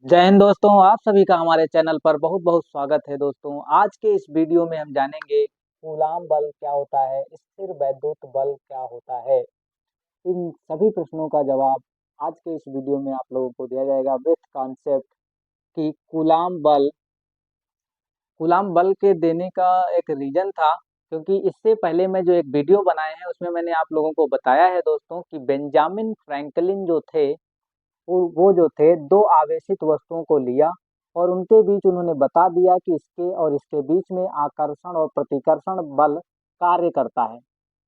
जय हिंद दोस्तों, आप सभी का हमारे चैनल पर बहुत बहुत स्वागत है। दोस्तों, आज के इस वीडियो में हम जानेंगे कूलाम बल क्या होता है, स्थिर वैद्युत बल क्या होता है। इन सभी प्रश्नों का जवाब आज के इस वीडियो में आप लोगों को दिया जाएगा विथ कॉन्सेप्ट कि कूलाम बल के देने का एक रीजन था, क्योंकि इससे पहले मैं जो एक वीडियो बनाए हैं उसमें मैंने आप लोगों को बताया है दोस्तों कि बेंजामिन फ्रैंकलिन जो थे वो जो थे दो आवेशित वस्तुओं को लिया और उनके बीच उन्होंने बता दिया कि इसके और इसके बीच में आकर्षण और प्रतिकर्षण बल कार्य करता है।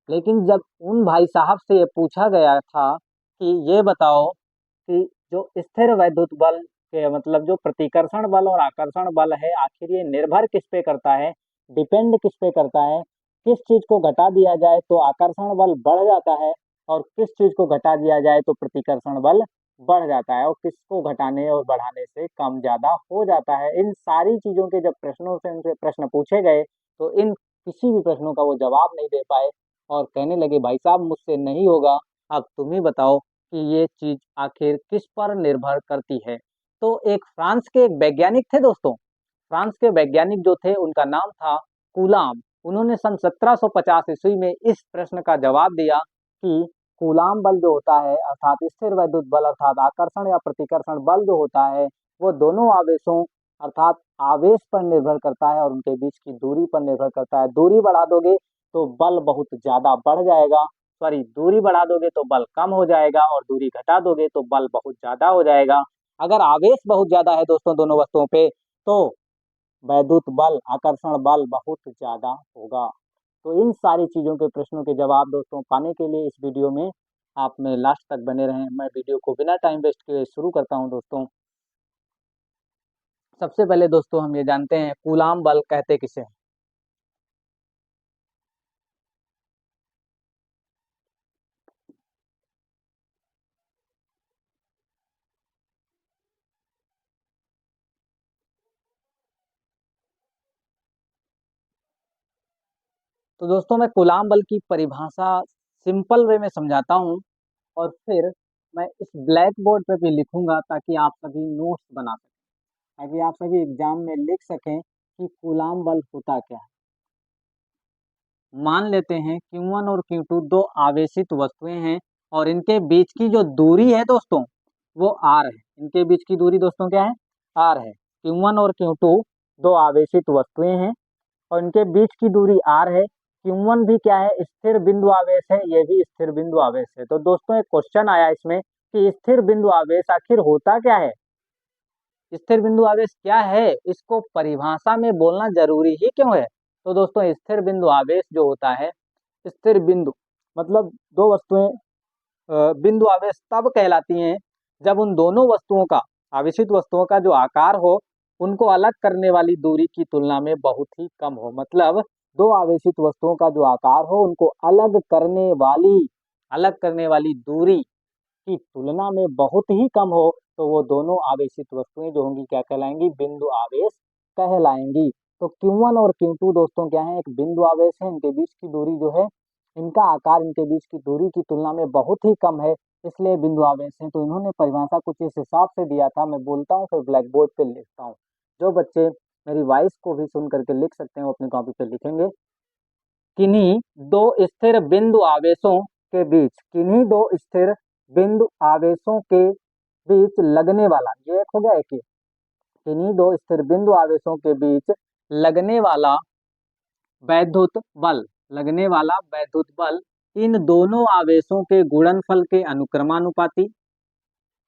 लेकिन जब उन भाई साहब से ये पूछा गया था कि ये बताओ कि जो स्थिर वैद्युत बल के मतलब जो प्रतिकर्षण बल और आकर्षण बल है, आखिर ये निर्भर किस पे करता है, डिपेंड किस पे करता है, किस चीज को घटा दिया जाए तो आकर्षण बल बढ़ जाता है और किस चीज को घटा दिया जाए तो प्रतिकर्षण बल बढ़ जाता है और किसको घटाने और बढ़ाने से कम ज्यादा हो जाता है। इन सारी चीजों के जब प्रश्नों से उनसे प्रश्न पूछे गए तो इन किसी भी प्रश्नों का वो जवाब नहीं दे पाए और कहने लगे भाई साहब मुझसे नहीं होगा, अब तुम ही बताओ कि ये चीज आखिर किस पर निर्भर करती है। तो एक फ्रांस के एक वैज्ञानिक थे दोस्तों, फ्रांस के वैज्ञानिक जो थे उनका नाम था कूलाम। उन्होंने सन 1750 ईस्वी में इस प्रश्न का जवाब दिया कि कूलाम बल जो होता है अर्थात स्थिर वैद्युत बल अर्थात आकर्षण या प्रतिकर्षण बल जो होता है वो दोनों आवेशों अर्थात आवेश पर निर्भर करता है और उनके बीच की दूरी पर निर्भर करता है। दूरी बढ़ा दोगे तो बल बहुत ज्यादा बढ़ जाएगा, सॉरी दूरी बढ़ा दोगे तो बल कम हो जाएगा और दूरी घटा दोगे तो बल बहुत ज्यादा हो जाएगा। अगर आवेश बहुत ज्यादा है दोस्तों दोनों वस्तुओं पे तो वैद्युत बल आकर्षण बल बहुत ज्यादा होगा। तो इन सारी चीजों के प्रश्नों के जवाब दोस्तों पाने के लिए इस वीडियो में आप मेरे लास्ट तक बने रहें। मैं वीडियो को बिना टाइम वेस्ट किए शुरू करता हूं दोस्तों। सबसे पहले दोस्तों हम ये जानते हैं कूलाम बल कहते किसे हैं। तो दोस्तों मैं कूलाम बल की परिभाषा सिंपल वे में समझाता हूं और फिर मैं इस ब्लैक बोर्ड पे भी लिखूंगा ताकि आप सभी नोट्स बना सकें, ताकि आप सभी एग्जाम में लिख सकें कि कूलाम बल होता क्या है। मान लेते हैं Q1 और Q2 दो आवेशित वस्तुएं हैं और इनके बीच की जो दूरी है दोस्तों वो R है। इनके बीच की दूरी दोस्तों क्या है, R है। Q1 और Q2 दो आवेशित वस्तुएं हैं और इनके बीच की दूरी R है। Q1 भी क्या है, स्थिर बिंदु आवेश है, ये भी स्थिर बिंदु आवेश है। तो दोस्तों एक क्वेश्चन आया इसमें कि स्थिर बिंदु आवेश आखिर होता क्या है, स्थिर बिंदु आवेश क्या है, इसको परिभाषा में बोलना जरूरी ही क्यों है। तो दोस्तों स्थिर बिंदु आवेश जो होता है, स्थिर बिंदु मतलब दो वस्तुएं बिंदु आवेश तब कहलाती हैं जब उन दोनों वस्तुओं का, आवेशित वस्तुओं का जो आकार हो उनको अलग करने वाली दूरी की तुलना में बहुत ही कम हो। मतलब दो आवेशित वस्तुओं का जो आकार हो उनको अलग करने वाली दूरी की तुलना में बहुत ही कम हो तो वो दोनों आवेशित वस्तुएं जो होंगी क्या कहलाएंगी, बिंदु आवेश कहलाएंगी। तो Q1 और Q2 दोस्तों क्या है, एक बिंदु आवेश है, इनके बीच की दूरी जो है, इनका आकार इनके बीच की दूरी की तुलना में बहुत ही कम है, इसलिए बिंदु आवेश है। तो इन्होंने परिभाषा कुछ इस हिसाब से दिया था, मैं बोलता हूँ फिर ब्लैक बोर्ड पे लिखता हूँ। जो बच्चे मेरी वॉइस को भी सुन करके लिख सकते हैं वो अपनी कॉपी पे लिखेंगे। किन्हीं दो स्थिर बिंदु आवेशों के बीच, किन्हीं दो स्थिर बिंदु आवेशों के बीच लगने वाला, ये एक हो गया एक ही, किन्हीं दो स्थिर बिंदु आवेशों के बीच लगने वाला वैद्युत बल, लगने वाला वैद्युत बल इन दोनों आवेशों के गुणनफल के अनुक्रमानुपाती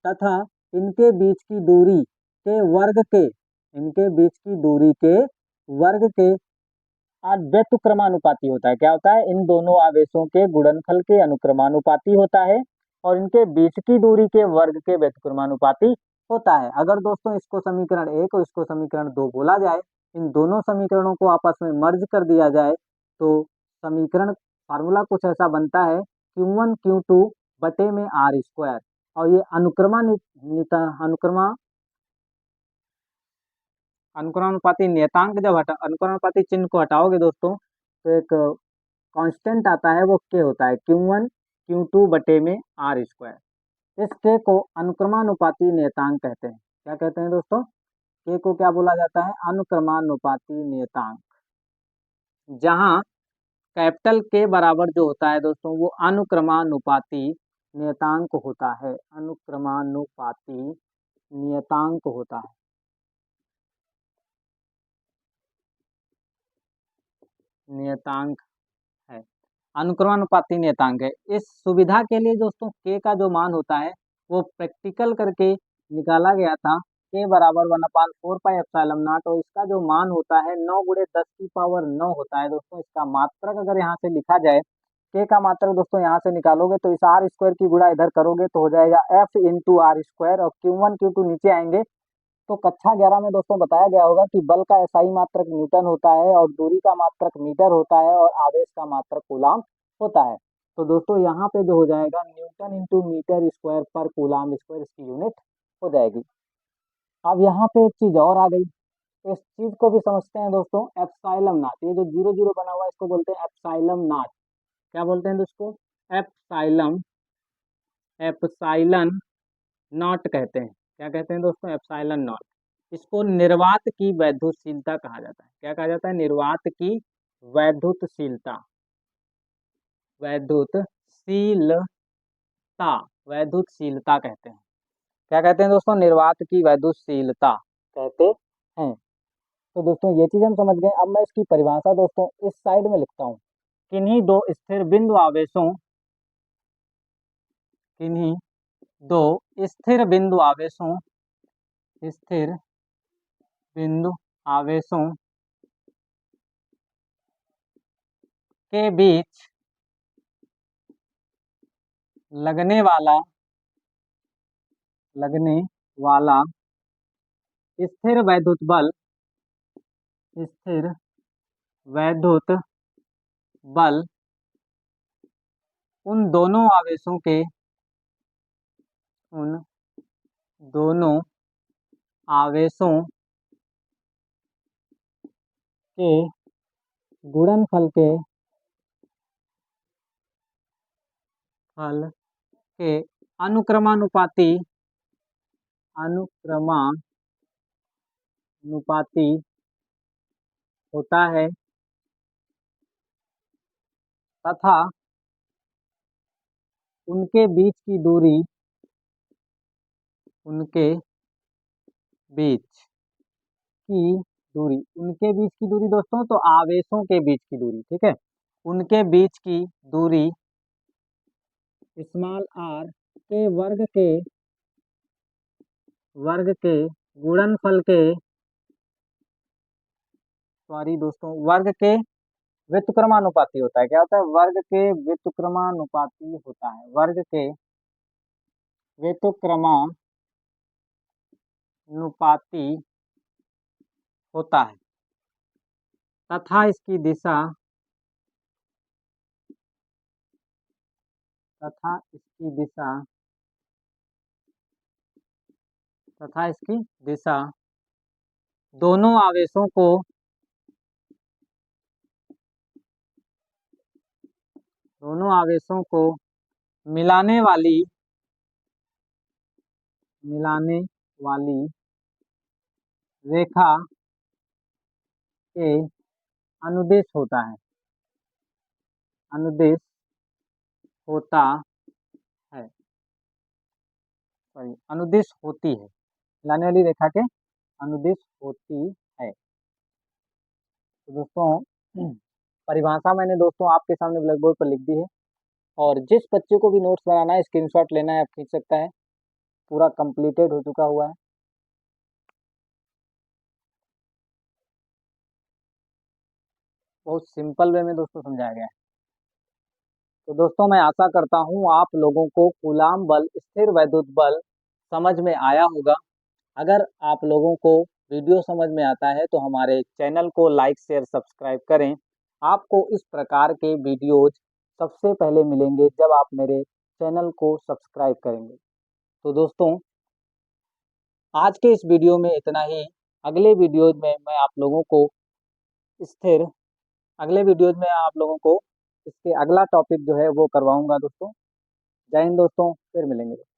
तथा इनके बीच की दूरी के वर्ग के, इनके बीच की दूरी के वर्ग के व्युत्क्रमानुपाती होता है। क्या होता है, इन दोनों आवेशों के गुणनफल के अनुक्रमानुपाती होता है और इनके बीच की दूरी के वर्ग के व्युत्क्रमानुपाती होता है। अगर दोस्तों इसको समीकरण एक और इसको समीकरण दो बोला जाए, इन दोनों समीकरणों को आपस में मर्ज कर दिया जाए तो समीकरण फार्मूला कुछ ऐसा बनता है Q1 Q2 बटे में R स्क्वायर। और ये अनुक्रमानुपाती नियतांक जब अनुक्रमानुपाती चिन्ह को हटाओगे दोस्तों तो एक कांस्टेंट आता है, वो के होता है Q1 Q2 बटे में R स्क्वायर। इस के को अनुक्रमानुपाती नियतांक कहते हैं। क्या कहते हैं दोस्तों? के को क्या बोला जाता है? अनुक्रमानुपाती नियतांक। जहाँ कैपिटल के बराबर जो होता है दोस्तों वो अनुक्रमानुपाती नियतांक होता है। अनुक्रमानुपाती नियतांक होता है। नियतांक है, अनुक्रमानुपाती नियतांक है। इस सुविधा के लिए दोस्तों के का जो मान होता है वो प्रैक्टिकल करके निकाला गया था। के बराबर 1/4 पाई एप्सिलॉन नॉट, और इसका जो मान होता है 9 × 10⁻⁹ होता है दोस्तों। इसका मात्रक अगर यहाँ से लिखा जाए, के का मात्रक दोस्तों यहाँ से निकालोगे तो इस आर स्क्वायर की गुणा इधर करोगे तो हो जाएगा एफ इंटू आर स्क्वायर, और Q1 Q2 नीचे आएंगे। तो कक्षा 11 में दोस्तों बताया गया होगा कि बल का एसआई मात्रक न्यूटन होता है, और दूरी का मात्रक मीटर होता है, और आवेश का मात्रक कूलाम होता है। तो दोस्तों यहाँ पे जो हो जाएगा न्यूटन इंटू मीटर स्क्वायर पर कूलाम स्क्वायर, इसकी यूनिट हो जाएगी। अब यहाँ पे एक चीज और आ गई, इस चीज को भी समझते हैं दोस्तों। एप्सिलॉन नॉट, ये जो 0 0 बना हुआ है इसको बोलते हैं एप्सिलॉन नॉट। क्या बोलते हैं दोस्तों? एप्सिलॉन, एप्सिलॉन नॉट कहते हैं। क्या कहते हैं दोस्तों? Epsilon not. इसको निर्वात की वैद्युतशीलता कहा जाता है। क्या कहा जाता है? निर्वात की वैद्युतशीलता। वैद्युतशीलता, वैद्युतशीलता कहते हैं। क्या कहते हैं दोस्तों? निर्वात की वैद्युतशीलता कहते हैं। तो दोस्तों ये चीज हम समझ गए। अब मैं इसकी परिभाषा दोस्तों इस साइड में लिखता हूँ। किन्हीं दो स्थिर बिंदु आवेशों, किन्हीं दो स्थिर बिंदु आवेशों, स्थिर बिंदु आवेशों के बीच लगने वाला, लगने वाला स्थिर वैद्युत बल, स्थिर वैद्युत बल उन दोनों आवेशों के, उन दोनों आवेशों के गुणनफल के, फल के अनुक्रमानुपाती, अनुक्रमानुपाती होता है, तथा उनके बीच की दूरी, उनके बीच की दूरी, उनके बीच की दूरी दोस्तों तो आवेशों के बीच की दूरी, ठीक है। उनके बीच की दूरी स्मॉल आर के वर्ग के गुणनफल के, सॉरी दोस्तों, वर्ग के व्युत्क्रमानुपाती होता है। क्या होता है? वर्ग के व्युत्क्रमानुपाती होता है। वर्ग के व्युत्क्रमानुपाती होता है, तथा इसकी दिशा, तथा इसकी दिशा, तथा इसकी दिशा दोनों आवेशों को, दोनों आवेशों को मिलाने वाली, मिलाने वाली रेखा के अनुदिश होता है, अनुदिश होता है, सॉरी अनुदिश होती है। मिलाने वाली रेखा के अनुदिश होती है। तो दोस्तों परिभाषा मैंने दोस्तों आपके सामने ब्लैक बोर्ड पर लिख दी है, और जिस बच्चे को भी नोट्स बनाना है, स्क्रीनशॉट लेना है, आप खींच सकता है। पूरा कंप्लीटेड हो चुका हुआ है। बहुत सिंपल वे में दोस्तों समझाया गया है। तो दोस्तों मैं आशा करता हूँ आप लोगों को कूलाम बल, स्थिर वैद्युत बल समझ में आया होगा। अगर आप लोगों को वीडियो समझ में आता है तो हमारे चैनल को लाइक शेयर सब्सक्राइब करें। आपको इस प्रकार के वीडियोज सबसे पहले मिलेंगे जब आप मेरे चैनल को सब्सक्राइब करेंगे। तो दोस्तों आज के इस वीडियो में इतना ही। अगले वीडियोज में मैं आप लोगों को स्थिर, अगले वीडियोज में आप लोगों को इसके अगला टॉपिक जो है वो करवाऊंगा दोस्तों। जय हिंद दोस्तों, फिर मिलेंगे।